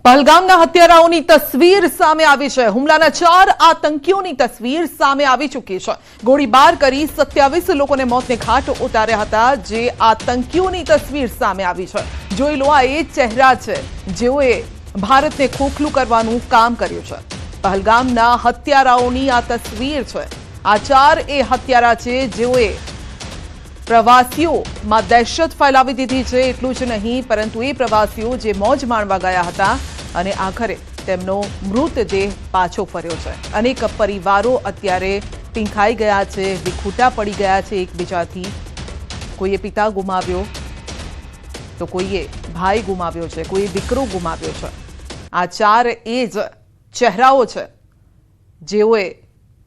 પહલગામના હત્યારાઓની તસવીર સામે આવી છે. હુમલાના 4 આતંકીઓની તસવીર સામે આવી ચૂકી છે. ગોળીબાર કરી 27 લોકોને મોતને ઘાટ ઉતાર્યા હતા. જે આતંકીઓની તસવીર સામે આવી છે, જોઈ લો, આ એ ચહેરા છે જેઓએ ભારતને ખોખલું કરવાનું કામ કર્યું છે. પહલગામના હત્યારાઓની આ તસવીર છે. આ 4 એ હત્યારા છે જેઓએ પ્રવાસીઓમાં દહેશત ફેલાવી દીધી છે. એટલું જ નહીં, પરંતુ એ પ્રવાસીઓ જે મોજ માણવા ગયા હતા અને આખરે તેમનો મૃતદેહ પાછો ફર્યો છે. અનેક પરિવારો અત્યારે પીંખાઈ ગયા છે, વિખૂટા પડી ગયા છે એકબીજાથી. કોઈએ પિતા ગુમાવ્યો, તો કોઈએ ભાઈ ગુમાવ્યો છે, કોઈએ દીકરો ગુમાવ્યો છે. આ 4 એ જ ચહેરાઓ છે જેઓએ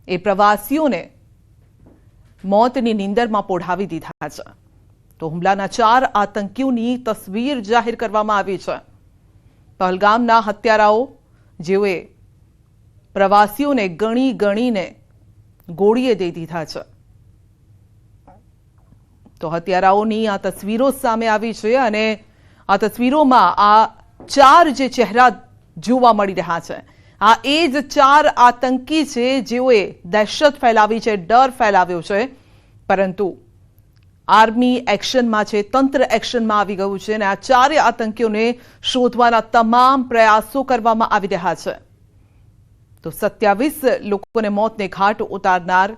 એ પ્રવાસીઓને મોતની નીંદરમાં પોઢાવી દીધા છે. તો હુમલાના 4 આતંકીઓની તસવીર જાહેર કરવામાં આવી છે. પહલગામના હત્યારાઓ જેઓએ પ્રવાસીઓને ગણીને ગોળીએ દઈ દીધા છે. તો હત્યારાઓની આ તસવીરો સામે આવી છે અને આ તસવીરોમાં આ 4 જે ચહેરા જોવા મળી રહ્યા છે, આ એ જ 4 આતંકી છે જેઓએ દહેશત ફેલાવી છે, ડર ફેલાવ્યો છે. પરંતુ આર્મી એક્શનમાં છે, તંત્ર એક્શનમાં આવી ગયું છે અને આ 4 આતંકીઓને શોધવાના તમામ પ્રયાસો કરવામાં આવી રહ્યા છે. તો 27 લોકોને મોતને ઘાટ ઉતારનાર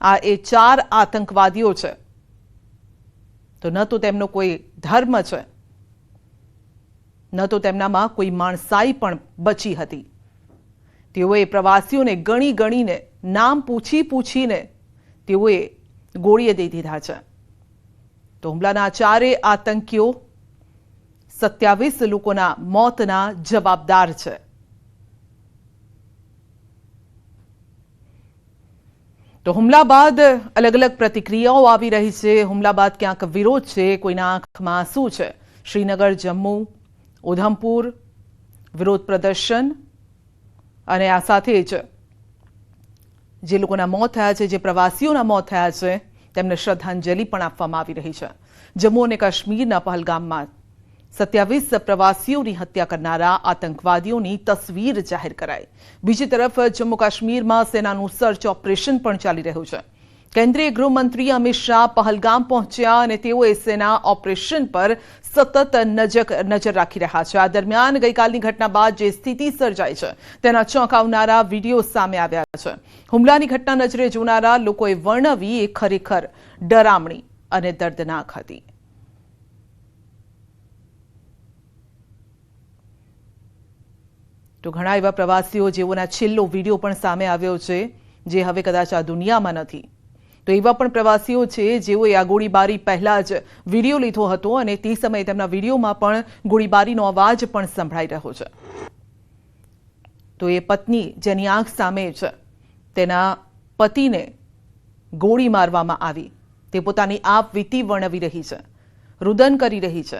આ એ 4 આતંકવાદીઓ છે. તો ન તો તેમનો કોઈ ધર્મ છે, ન તો તેમનામાં કોઈ માણસાઈ પણ બચી હતી. તેઓએ પ્રવાસીઓને ગણીને, નામ પૂછીને તેઓએ ગોળીએ દઈ દીધા છે. તો હુમલાના 4 આતંકીઓ 27 લોકોના મોતના જવાબદાર છે. તો હુમલા બાદ અલગ અલગ પ્રતિક્રિયાઓ આવી રહી છે. હુમલા બાદ ક્યાંક વિરોધ છે, કોઈના આંખમાં આંસુ છે. શ્રીનગર, જમ્મુ, ઉધમપુર વિરોધ પ્રદર્શન અને આ સાથે જ જે લોકોના મોત થયા છે, જે પ્રવાસીઓના મોત થયા છે, તેમને શ્રદ્ધાંજલિ પણ આપવામાં આવી રહી છે. જમ્મુ અને કાશ્મીરના પહલગામમાં 27 પ્રવાસીઓની હત્યા કરનારા આતંકવાદીઓની તસવીર જાહેર કરાઈ. બીજી તરફ જમ્મુ કાશ્મીરમાં સેનાનું સર્ચ ઓપરેશન પણ ચાલી રહ્યું છે. કેન્દ્રીય ગૃહમંત્રી અમિત શાહ પહલગામ પહોંચ્યા અને તેઓએ સેના ઓપરેશન પર સતત નજર રાખી રહ્યા છે. આ દરમિયાન ગઈકાલની ઘટના બાદ જે સ્થિતિ સર્જાઈ છે તેના ચોંકાવનારા વિડીયો સામે આવ્યા છે. હુમલાની ઘટના નજરે જોનારા લોકોએ વર્ણવી એ ખરેખર ડરામણી અને દર્દનાક હતી. તો ઘણા એવા પ્રવાસીઓ જેઓના છેલ્લો વિડીયો પણ સામે આવ્યો છે, જે હવે કદાચ આ દુનિયામાં નથી. તો એવા પણ પ્રવાસીઓ છે જેઓએ આ ગોળીબારી પહેલા જ વિડીયો લીધો હતો અને તે સમયે તેમના વિડીયોમાં પણ ગોળીબારીનો અવાજ પણ સંભળાઈ રહ્યો છે. તો એ પત્ની જેની આંખ સામે છે, તેના પતિને ગોળી મારવામાં આવી, તે પોતાની આપવીતી વર્ણવી રહી છે, રુદન કરી રહી છે.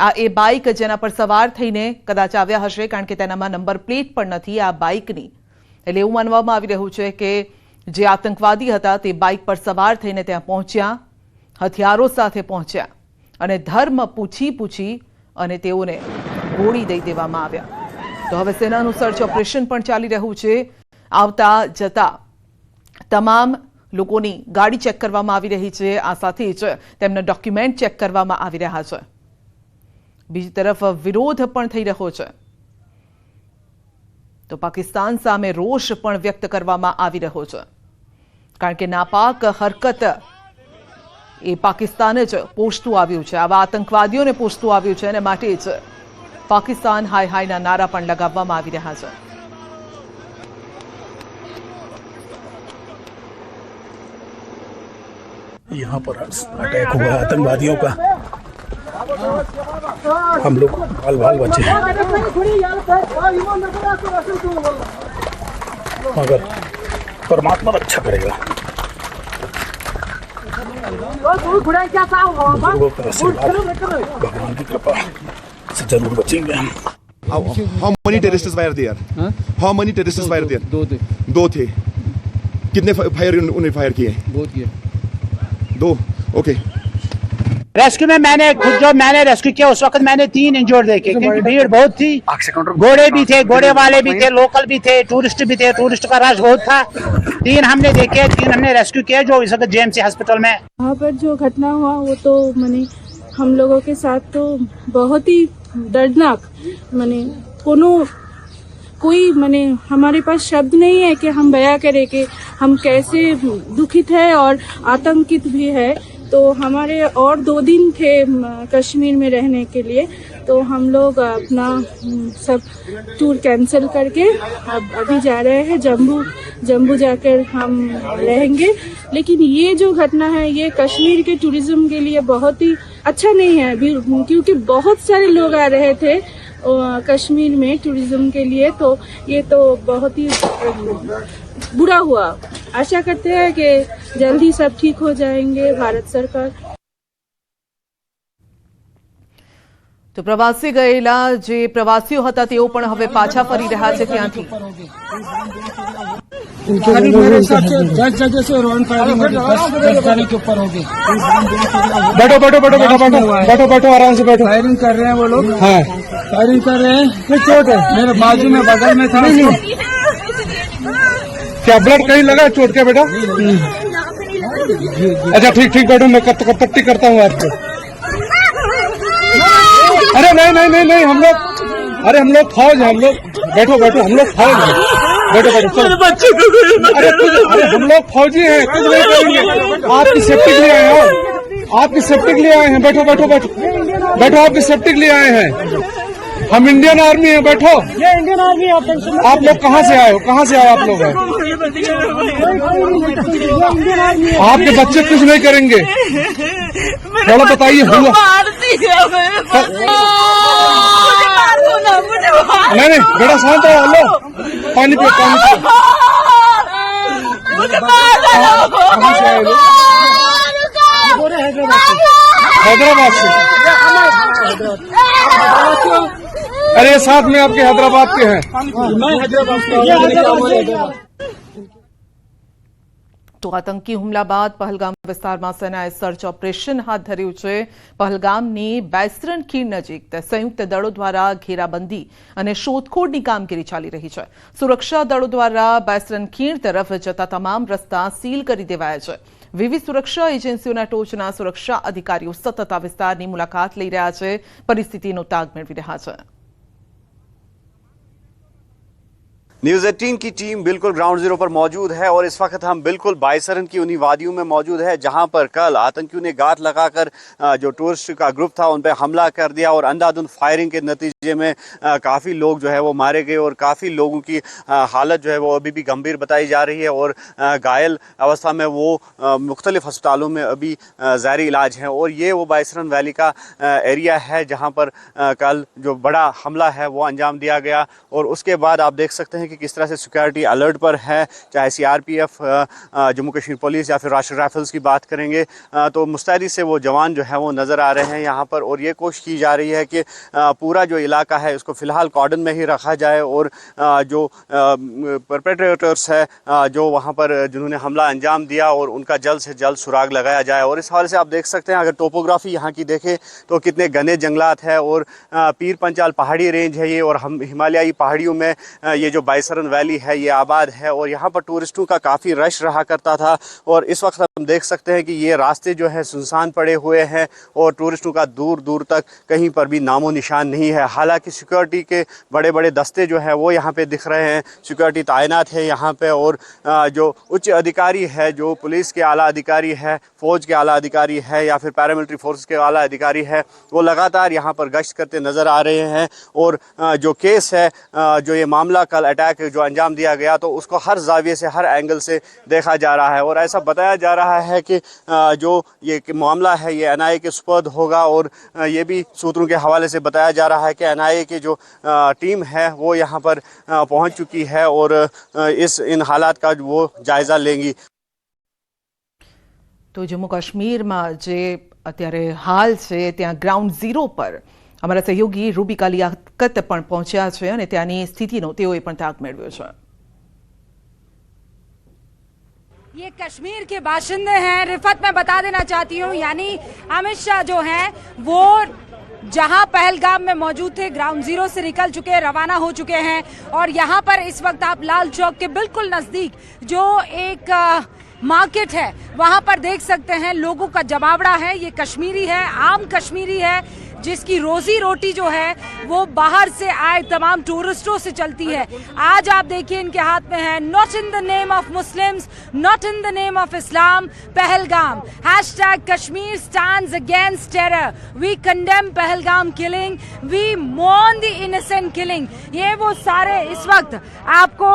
આ એ બાઇક જેના પર સવાર થઈને કદાચ આવ્યા હશે, કારણ કે તેનામાં નંબર પ્લેટ પણ નથી આ બાઇકની. એટલે એવું માનવામાં આવી રહ્યું છે કે જે આતંકવાદી હતા તે બાઇક પર સવાર થઈને ત્યાં પહોંચ્યા, હથિયારો સાથે પહોંચ્યા અને ધર્મ પૂછી અને તેઓને ગોળી દઈ દેવામાં આવ્યા. તો હવે સેનાનું સર્ચ ઓપરેશન પણ ચાલી રહ્યું છે. આવતા જતા તમામ લોકોની ગાડી ચેક કરવામાં આવી રહી છે. આ સાથે જ તેમના ડોક્યુમેન્ટ ચેક કરવામાં આવી રહ્યા છે. બીજી તરફ વિરોધ પણ થઈ રહ્યો છે. તો પાકિસ્તાન સામે રોષ પણ વ્યક્ત કરવામાં આવી રહ્યો છે, કારણ કે નાપાક હરકત એ પાકિસ્તાન જ પોષતું આવ્યું છે, આવા આતંકવાદીઓને પોષતું આવ્યું છે અને માટે જ પાકિસ્તાન હાય હાયના નારા પણ લગાવવામાં આવી રહ્યા છે. यहाँ पर अटैक हुआ आतंकवादियों का, हम लोग बाल बचे हैं, मगर परमात्मा रक्षा करेगा. भगवान की कृपा से जरूर बचेंगे हम. How many terrorists were there? How many terrorists were there? दो थे. कितने फायर उन्हें फायर किए? 2 किए. 2. Okay. रेस्क्यू में मैंने रेस्क्यू किया उस वक्त मैंने 3 इंजोर्ड देखे, क्योंकि भीड़ बहुत थी, घोड़े भी थे, घोड़े वाले भी थे, लोकल भी थे, टूरिस्ट भी थे, टूरिस्ट का रश बहुत था। 3 हमने देखे, 3 हमने रेस्क्यू किए जो इस वक्त जेएमसी हॉस्पिटल में। वहाँ पर जो घटना हुआ वो तो माने हम लोगों के साथ तो बहुत ही दर्दनाक, माने कोई माने हमारे पास शब्द नहीं है कि हम बयां करें कि हम कैसे दुखित है और आतंकित भी है। तो हमारे और 2 दिन थे कश्मीर में रहने के लिए, तो हम लोग अपना सब टूर कैंसिल करके अब अभी जा रहे हैं जम्मू जाकर हम रहेंगे। लेकिन ये जो घटना है ये कश्मीर के टूरिज्म के लिए बहुत ही अच्छा नहीं है अभी, क्योंकि बहुत सारे लोग आ रहे थे कश्मीर में टूरिज्म के लिए, तो ये तो बहुत ही बुरा हुआ। आशा करते हैं कि जल्दी सब ठीक हो जाएंगे भारत सरकार। તો પ્રવાસી ગયેલા જે પ્રવાસીઓ હતા તેઓ પણ હવે પાછા ફરી રહ્યા છે ત્યાંથી। अभी मेरे हिसाब से 10 जगह से रॉन फायरिंग होगी, 10 जने के ऊपर होगी। बैठो आराम से बैठो। फायरिंग कर रहे हैं वो लोग, हाँ फायरिंग कर रहे हैं। कुछ चोट है मेरे बाजू में, बगल में था। क्या ब्लड कहीं लगा चोट के बेटा? अच्छा ठीक बैठो, मैं पट्टी करता हूँ आपको। अरे नहीं हम लोग फौज है, हम लोग बैठो हम लोग फौज है, बैठो चलो। अरे हम लोग फौजी हैं, कुछ नहीं करेंगे। आपकी सेफ्टी के लिए आए हैं, आपकी सेफ्टी के लिए आए हैं। बैठो आपकी सेफ्टी के लिए आए हैं। हम इंडियन आर्मी है, बैठो। ये इंडियन आर्मी है। आप लोग कहाँ से आए हो? कहाँ से आए आप लोग? आपके बच्चे कुछ नहीं करेंगे, थोड़ा बताइए। नहीं बेटा शांत हो, लो पानी पियो। कहाँ से आए लोग? हैदराबाद से। अरे साथ में आपके हैदराबाद के हैं। मैं हैदराबाद। તો આતંકી હુમલા બાદ પહલગામ વિસ્તારમાં સેનાએ સર્ચ ઓપરેશન હાથ ધર્યું છે। પહલગામની બેસરન ખીણ નજીક સંયુક્ત દળો દ્વારા ઘેરાબંધી અને શોધખોળની કામગીરી ચાલી રહી છે। સુરક્ષા દળો દ્વારા બેસરન ખીણ તરફ જતા તમામ રસ્તા સીલ કરી દેવાયા છે। વિવિધ સુરક્ષા એજન્સીઓના ટોચના સુરક્ષા અધિકારીઓ સતત આ વિસ્તારની મુલાકાત લઈ રહ્યા છે, પરિસ્થિતિનો તાગ મેળવી રહ્યા છે। न्यूज़ 18 की टीम बिल्कुल ग्राउंड जीरो पर मौजूद है और इस वक्त हम बिल्कुल बायसरन की उन्हीं वादियों में मौजूद है जहां पर कल आतंकियों ने गात लगाकर जो टूरिस्ट का ग्रुप था उन पर हमला कर दिया और अंधाधुंध फायरिंग के नतीजे में काफ़ी लोग जो है वो मारे गए और काफ़ी लोगों की हालत जो है वो अभी भी गंभीर बताई जा रही है और घायल अवस्था में वो मुख्तलिफ अस्पतालों में अभी ज़ारी इलाज हैं। और ये वो बायसरन वैली का एरिया है जहाँ पर कल जो बड़ा हमला है वो अंजाम दिया गया और उसके बाद आप देख सकते हैं कि किस तरह से सिक्योरिटी अलर्ट पर है, चाहे सीआरपीएफ, जम्मू कश्मीर पुलिस या फिर राष्ट्रीय राइफल्स की बात करेंगे तो मुस्तैदी से वो जवान जो है वो नज़र आ रहे हैं यहाँ पर। और ये कोशिश की जा रही है कि पूरा जो इलाका है उसको फ़िलहाल कॉर्डन में ही रखा जाए और जो परपेट्रेटर्स है जो वहाँ पर जिन्होंने हमला अंजाम दिया और उनका जल्द से जल्द सुराग लगाया जाए। और इस हवाले से आप देख सकते हैं अगर टोपोग्राफी यहाँ की देखें तो कितने घने जंगलात है और पीर पंचाल पहाड़ी रेंज है ये और हम हिमालयाई पहाड़ियों में ये जो बायसरन वैली है ये आबाद है और यहाँ पर टूरिस्टों का काफ़ी रश रहा करता था। और इस वक्त हम देख सकते हैं कि ये रास्ते जो है सुनसान पड़े हुए हैं और टूरिस्टों का दूर दूर तक कहीं पर भी नामो निशान नहीं है। हालांकि सिक्योरिटी के बड़े बड़े दस्ते जो है वो यहाँ पे दिख रहे हैं, सिक्योरिटी तैनात है यहाँ पे और जो उच्च अधिकारी है, जो पुलिस के आला अधिकारी है, फ़ौज के आला अधिकारी है या फिर पैरामिलिट्री फोर्स के आला अधिकारी है वो लगातार यहाँ पर गश्त करते नज़र आ रहे हैं। और जो केस है, जो ये मामला कल अटैक जो अंजाम दिया गया तो उसको हर जाविये से, हर एंगल से देखा जा रहा है और ऐसा बताया जा रहा है कि जो ये मामला है ये एनआईए के सुपुर्द होगा। और ये भी सूत्रों के हवाले से बताया जा रहा है कि एनआईए की जो टीम है वो यहाँ पर पहुँच चुकी है और इन हालात का वो जायज़ा लेंगी। तो जम्मू काश्मीરમાં જે અત્યારે હાલ છે ત્યાં ગ્રાઉન્ડ ઝીરો પર અમારા સહયોગી રૂબિકા લિયાકત પણ પહોંચ્યા છે અને ત્યાંની સ્થિતિનો તેઓએ પણ તાગ મેળવ્યો છે। ये कश्मीर के बाशिंदे हैं। रिफत मैं बता देना चाहती हूँ, यानी अमित शाह जो हैं वो जहां पहलगाम में मौजूद थे, ग्राउंड जीरो से निकल चुके हैं, रवाना हो चुके हैं और यहाँ पर इस वक्त आप लाल चौक के बिल्कुल नजदीक जो एक मार्केट है वहां पर देख सकते हैं लोगों का जमावड़ा है। ये कश्मीरी है, आम कश्मीरी है, जिसकी रोजी रोटी जो है वो बाहर से आए तमाम टूरिस्टों से चलती है। आज आप देखिए इनके हाथ में है not in the name of Muslims, not in the name of Islam, Pahalgam, hashtag Kashmir stands against terror, we condemn Pahalgam killing, we mourn the innocent killing. ये वो सारे इस वक्त आपको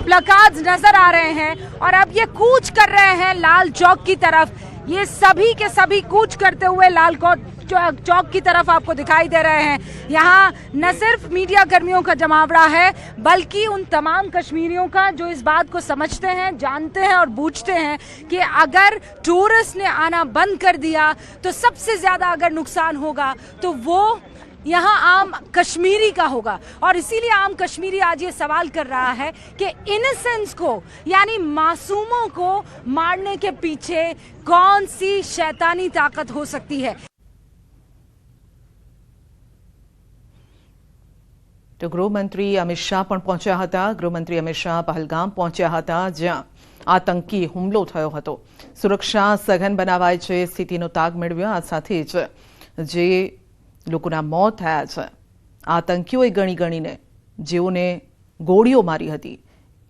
प्लकार्ड्स नजर आ रहे हैं और अब ये कूच कर रहे हैं लाल चौक की तरफ। ये सभी के सभी कूच करते हुए लाल चौक की तरफ आपको दिखाई दे रहे हैं। यहाँ न सिर्फ मीडिया कर्मियों का जमावड़ा है बल्कि उन तमाम कश्मीरियों का जो इस बात को समझते हैं, जानते हैं और बूझते हैं कि अगर टूरिस्ट ने आना बंद कर दिया तो सबसे ज्यादा अगर नुकसान होगा तो वो यहाँ आम कश्मीरी का होगा। और इसीलिए आम कश्मीरी आज ये सवाल कर रहा है कि इनोसेंस को यानी मासूमों को मारने के पीछे कौन सी शैतानी ताकत हो सकती है। તો ગૃહમંત્રી અમિત શાહ પણ પહોંચ્યા હતા। ગૃહમંત્રી અમિત શાહ પહલગામ પહોંચ્યા હતા, જ્યાં આતંકી હુમલો થયો હતો। સુરક્ષા સઘન બનાવાઈ છે, સ્થિતિનો તાગ મેળવ્યો। આ સાથે જ જે લોકોના મોત થયા છે, આતંકીઓએ ગણીને જેઓને ગોળીઓ મારી હતી,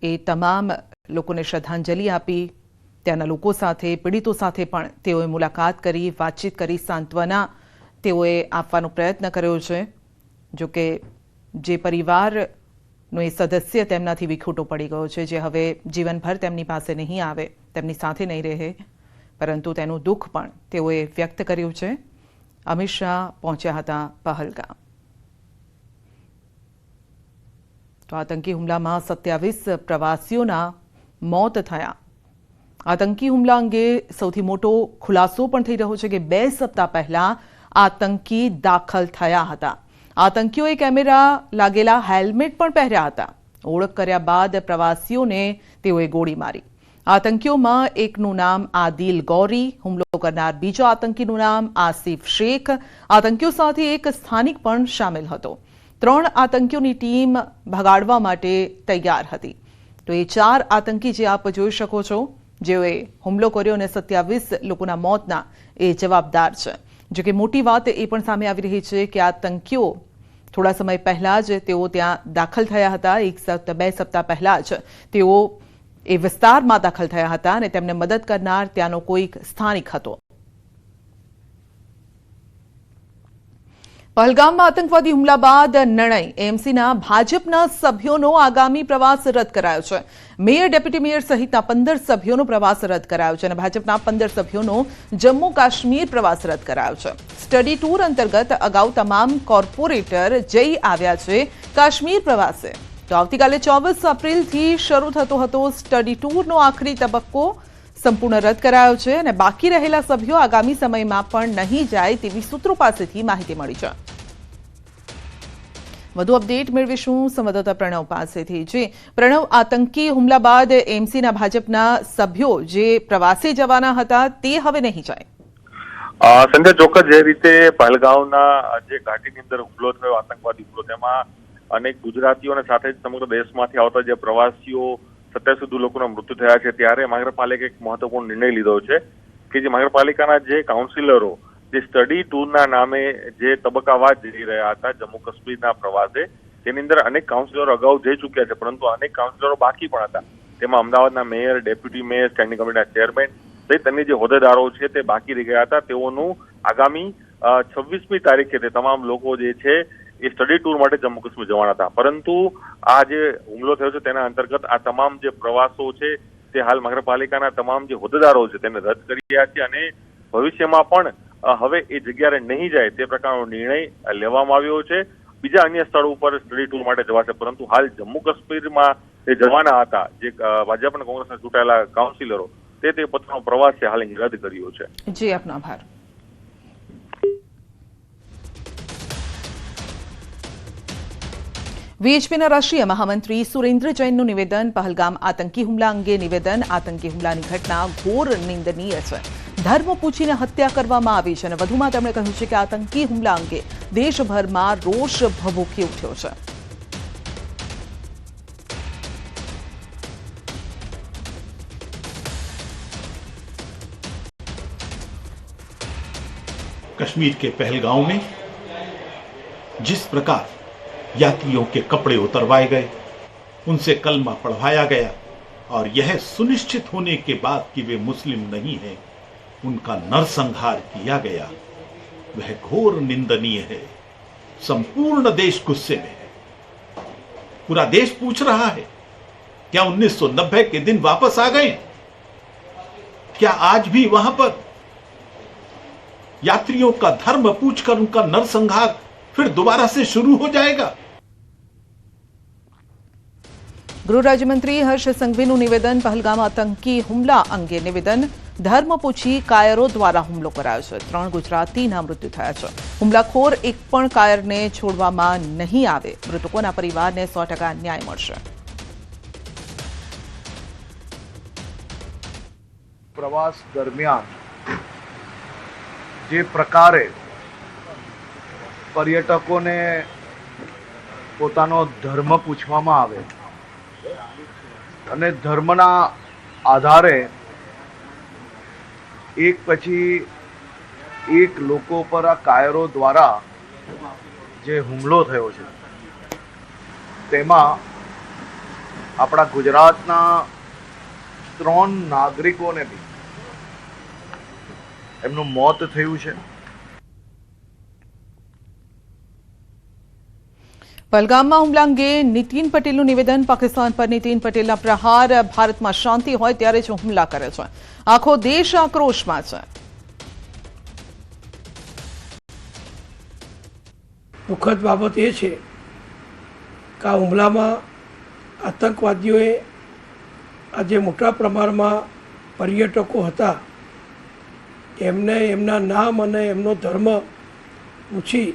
એ તમામ લોકોને શ્રદ્ધાંજલિ આપી। ત્યાંના લોકો સાથે, પીડિતો સાથે પણ તેઓએ મુલાકાત કરી, વાતચીત કરી, સાંત્વના તેઓએ આપવાનો પ્રયત્ન કર્યો છે। જો કે જે પરિવારનો એ સદસ્ય તેમનાથી વિખૂટો પડી ગયો છે, જે હવે જીવનભર તેમની પાસે નહીં આવે, તેમની સાથે નહીં રહે, પરંતુ તેનું દુઃખ પણ તેઓએ વ્યક્ત કર્યું છે। અમિત શાહ પહોંચ્યા હતા પહલગામ। તો આતંકી હુમલામાં 27 પ્રવાસીઓના મોત થયા। આતંકી હુમલા અંગે સૌથી મોટો ખુલાસો પણ થઈ રહ્યો છે કે 2 સપ્તાહ પહેલા આતંકી દાખલ થયા હતા। આતંકીઓએ કેમેરા લાગેલા હેલ્મેટ પણ પહેર્યા હતા। ઓળખ કર્યા બાદ પ્રવાસીઓને તેઓએ ગોળી મારી। આતંકીઓમાં એકનું નામ આદિલ ગૌરી, હુમલો કરનાર બીજો આતંકીનું નામ આસિફ શેખ। આતંકીઓ સાથે એક સ્થાનિક પણ શામેલ હતો। 3 આતંકીઓની ટીમ ભગાડવા માટે તૈયાર હતી। તો એ 4 આતંકી જે આપ જોઈ શકો છો, જેઓએ હુમલો કર્યો અને 27 લોકોના મોતના એ જવાબદાર છે। જો કે મોટી વાત એ પણ સામે આવી રહી છે કે આતંકીઓ થોડા સમય પહેલા જ તેઓ ત્યાં દાખલ થયા હતા। 2 સપ્તાહ પહેલા જ તેઓ એ વિસ્તારમાં દાખલ થયા હતા અને તેમને મદદ કરનાર ત્યાંનો કોઈક સ્થાનિક હતો। પહલગામમાં આતંકવાદી હુમલા બાદ નણઈ એએમસીના ભાજપના સભ્યોનો આગામી પ્રવાસ રદ કરાયો છે। મેયર, ડેપ્યુટી મેયર સહિતના 15 સભ્યોનો પ્રવાસ રદ કરાયો છે અને ભાજપના 15 સભ્યોનો જમ્મુ કાશ્મીર પ્રવાસ રદ કરાયો છે। સ્ટડી ટૂર અંતર્ગત અગાઉ તમામ કોર્પોરેટર જઈ આવ્યા છે કાશ્મીર પ્રવાસે। તો આવતીકાલે 24 એપ્રિલથી શરૂ થતો હતો સ્ટડી ટૂરનો આખરી તબક્કો સંપૂર્ણ રદ કરાયો છે અને બાકી રહેલા સભ્યો આગામી સમયમાં પણ નહીં જાય તેવી સૂત્રો પાસેથી માહિતી મળી છે। વધુ અપડેટ મેળવીશું સંવાદદાતા પ્રણવ પાસેથી। જે પ્રણવ, આતંકી હુમલા બાદ એમસીના ભાજપના સભ્યો જે પ્રવાસે જવાના હતા તે હવે નહીં જાય। સંજય, ચોક્કસ જે રીતે પહલગામના જે ઘાટીની અંદર હુમલો થયો, આતંકવાદી હુમલો, તેમાં અનેક ગુજરાતીઓ અને સાથે જ સમગ્ર દેશમાંથી આવતા જે પ્રવાસીઓ 27 વધુ લોકોના મૃત્યુ થયા છે, ત્યારે મહાનગરપાલિકાએ એક મહત્વપૂર્ણ નિર્ણય લીધો છે કે જે મહાનગરપાલિકાના જે કાઉન્સિલરો જે સ્ટડી ટૂરના નામે જે તબક્કાવાર જઈ રહ્યા હતા જમ્મુ કાશ્મીરના પ્રવાસે, તેની અંદર અનેક કાઉન્સિલરો અગાઉ જઈ ચૂક્યા છે, પરંતુ અનેક કાઉન્સિલરો બાકી પણ હતા। તેમાં અમદાવાદના મેયર, ડેપ્યુટી મેયર, સ્ટેન્ડિંગ કમિટીના ચેરમેન સહિત અન્ય જે હોદ્દેદારો છે તે બાકી રહી ગયા હતા। તેઓનું આગામી 26મી તારીખે તે તમામ લોકો જે છે એ સ્ટડી ટૂર માટે જમ્મુ કાશ્મીર જવાના હતા। પરંતુ આ જે હુમલો થયો છે તેના અંતર્ગત આ તમામ જે પ્રવાસો છે તે હાલ મહાનગરપાલિકાના તમામ જે હોદ્દેદારો છે તેને રદ કરી રહ્યા છે અને ભવિષ્યમાં પણ હવે એ જગ્યાએ નહીં જાય તે પ્રકારનો નિર્ણય લેવામાં આવ્યો છે। બીજા અન્ય સ્થળો ઉપર સ્ટડી ટૂર માટે જવાશે, પરંતુ હાલ જમ્મુ કાશ્મીરમાં જે જવાના હતા જે ભાજપ અને કોંગ્રેસના ચૂંટાયેલા કાઉન્સિલરો તે પોતાનો પ્રવાસ છે હાલ રદ કર્યો છે। જી, આપનો આભાર। વીએચપીના રાષ્ટ્રીય મહામંત્રી સુરેન્દ્ર જૈનનું નિવેદન, પહલગામ આતંકી હુમલા અંગે નિવેદન. આતંકી હુમલાની ઘટના ઘોર નિંદનીય છે. ધર્મ પૂછીને હત્યા કરવામાં આવી છે અને વધુમાં તેમણે કહ્યું છે કે આતંકી હુમલા અંગે દેશભરમાં રોષ ભભૂકી ઉઠ્યો છે. कश्मीर के पहलगांव में जिस प्रकार यात्रियों के कपड़े उतरवाए गए, उनसे कलमा पढ़वाया गया और यह सुनिश्चित होने के बाद कि वे मुस्लिम नहीं हैं, उनका नरसंहार किया गया, वह घोर निंदनीय है. संपूर्ण देश गुस्से में है. पूरा देश पूछ रहा है, क्या 1990 के दिन वापस आ गए? क्या आज भी वहां पर यात्रियों का धर्म पूछकर उनका नरसंहार फिर दोबारा से शुरू हो जाएगा? ગૃહ રાજ્યમંત્રી હર્ષ સંઘવીનું નિવેદન, પહલગામ આતંકી હુમલા અંગે નિવેદન. ધર્મ પૂછી કાયરો દ્વારા હુમલો કરાયો છે. 3 ગુજરાતીના મૃત્યુ થયા છે. હુમલાખોર એક પણ કાયરને છોડવામાં નહીં આવે. મૃતકોના પરિવારને 100% ન્યાય મળશે. પ્રવાસ દરમિયાન જે પ્રકારે પર્યટકોને પોતાનો ધર્મ પૂછવામાં આવે અને ધર્મના આધારે એક પછી એક લોકો પર આ કાયરો દ્વારા જે હુમલો થયો છે તેમાં આપણા ગુજરાતના 3 નાગરિકોને બી એમનું મોત થયું છે. પહલગામમાં હુમલા અંગે નીતિન પટેલનું નિવેદન, પાકિસ્તાન પર નીતિન પટેલના પ્રહાર. ભારતમાં શાંતિ હોય ત્યારે જ હુમલા કરે છે. આખો દેશ આક્રોશમાં છે. દુઃખદ બાબત એ છે કે આ હુમલામાં આતંકવાદીઓએ આજે મોટા પ્રમાણમાં પર્યટકો હતા એમને એમના નામ અને એમનો ધર્મ પૂછી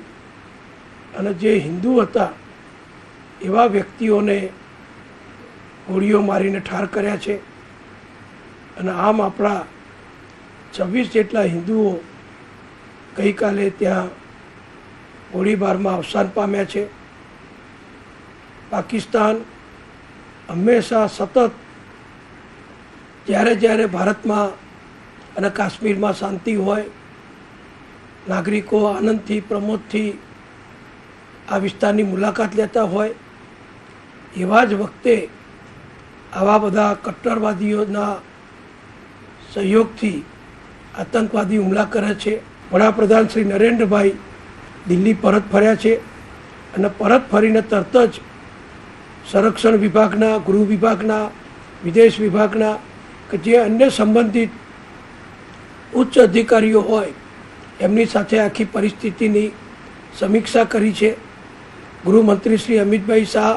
અને જે હિન્દુ હતા એવા વ્યક્તિઓને ગોળીઓ મારીને ઠાર કર્યા છે અને આમ આપણા 26 જેટલા હિન્દુઓ ગઈકાલે ત્યાં ગોળીબારમાં અવસાન પામ્યા છે. પાકિસ્તાન હંમેશા સતત જ્યારે જ્યારે ભારતમાં અને કાશ્મીરમાં શાંતિ હોય, નાગરિકો આનંદથી પ્રમોદથી આ વિસ્તારની મુલાકાત લેતા હોય, એવા જ વખતે આવા બધા કટ્ટરવાદીઓના સહયોગથી આતંકવાદી હુમલા કરે છે. વડાપ્રધાન શ્રી નરેન્દ્રભાઈ દિલ્હી પરત ફર્યા છે અને પરત ફરીને તરત જ સંરક્ષણ વિભાગના, ગૃહ વિભાગના, વિદેશ વિભાગના કે જે અન્ય સંબંધિત ઉચ્ચ અધિકારીઓ હોય એમની સાથે આખી પરિસ્થિતિની સમીક્ષા કરી છે. ગૃહમંત્રી શ્રી અમિતભાઈ શાહ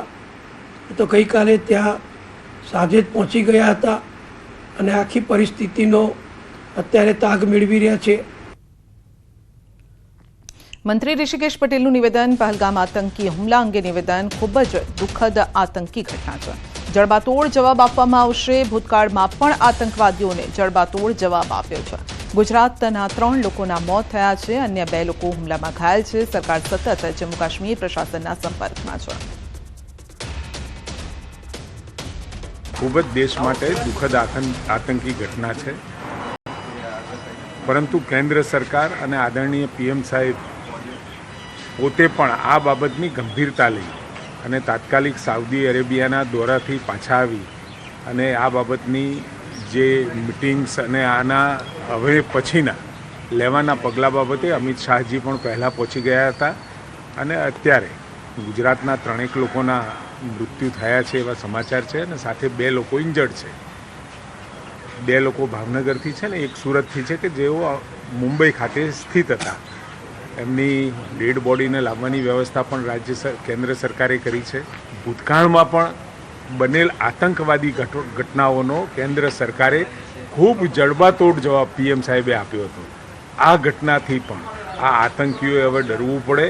તો ગઈકાલે ત્યાં સાંજે જ પહોંચી ગયા હતા અને આખી પરિસ્થિતિનો અત્યારે તાગ મેળવી રહ્યા છે. મંત્રી ઋષિકેશ પટેલનું નિવેદન, પહલગામ આતંકી હુમલા અંગે નિવેદન. ખૂબ જ દુઃખદ આતંકી ઘટના છે. જડબાતોડ જવાબ આપવામાં આવશે. ભૂતકાળમાં પણ આતંકવાદીઓને જડબાતોડ જવાબ આપ્યો છે. ગુજરાતના 3 લોકોના મોત થયા છે. અન્ય 2 લોકો હુમલામાં ઘાયલ છે. સરકાર સતત જમ્મુ કાશ્મીર પ્રશાસનના સંપર્કમાં છે. ખૂબ જ દેશ માટે દુઃખદ આતંકી ઘટના છે, પરંતુ કેન્દ્ર સરકાર અને આદરણીય પીએમ સાહેબ પોતે પણ આ બાબતની ગંભીરતા લઈ અને તાત્કાલિક સાઉદી અરેબિયાના દોરાથી પાછા આવી અને આ બાબતની જે મિટિંગ્સ અને આના હવે પછીના લેવાના પગલાં બાબતે અમિત શાહજી પણ પહેલાં પહોંચી ગયા હતા અને અત્યારે ગુજરાતના 3 લોકોના મૃત્યુ થયા છે એવા સમાચાર છે અને સાથે 2 લોકો ઇન્જર્ડ છે. 2 લોકો ભાવનગરથી છે ને એક સુરતથી છે કે જેઓ મુંબઈ ખાતે સ્થિત હતા. એમની ડેડ બોડીને લાવવાની વ્યવસ્થા પણ કેન્દ્ર સરકારે કરી છે. ભૂતકાળમાં પણ બનેલ આતંકવાદી ઘટનાઓનો કેન્દ્ર સરકારે ખૂબ જડબાતોડ જવાબ પીએમ સાહેબે આપ્યો હતો. આ ઘટનાથી પણ આ આતંકીઓએ હવે ડરવું પડે.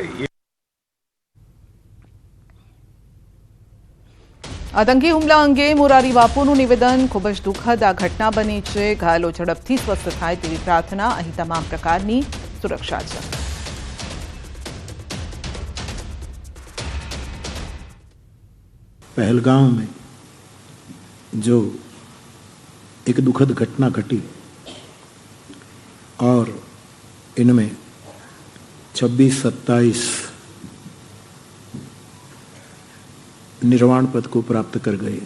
આતંકી હુમલા અંગે મોરારી બાપુનું નિવેદન ખૂબ જ દુઃખદ આ ઘટના બની છે. ઘાયલો ઝડપથી સ્વસ્થ થાય તેવી પ્રાર્થના. અહીં તમામ પ્રકારની સુરક્ષા છે. पहलगांव में जो एक दुखद घटना घटी और इनमें 26-27 निर्वाण पद को प्राप्त कर गए.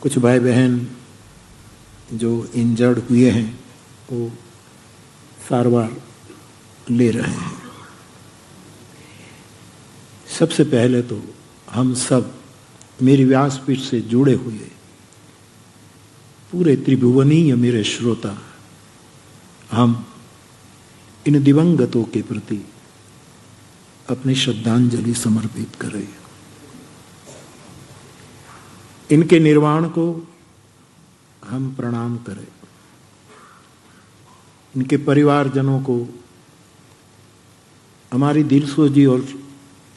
कुछ भाई बहन जो इंजर्ड हुए हैं वो सारवार ले रहे हैं. सबसे पहले तो हम सब मेरी व्यासपीठ से जुड़े हुए पूरे त्रिभुवनीय मेरे श्रोता, हम इन दिवंगतों के प्रति अपनी श्रद्धांजलि समर्पित करें. इनके निर्वाण को हम प्रणाम करें. इनके परिवारजनों को हमारी दिलसोजी और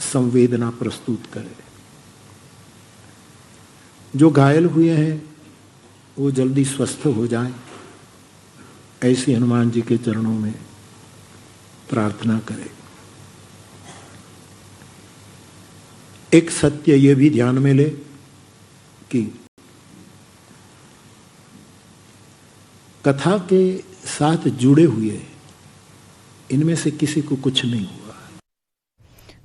संवेदना प्रस्तुत करें. जो घायल हुए हैं वो जल्दी स्वस्थ हो जाएं, ऐसी हनुमान जी के चरणों में प्रार्थना करें. एक सत्य ये भी ध्यान में ले कि कथा के साथ जुड़े हुए इनमें से किसी को कुछ नहीं हुआ.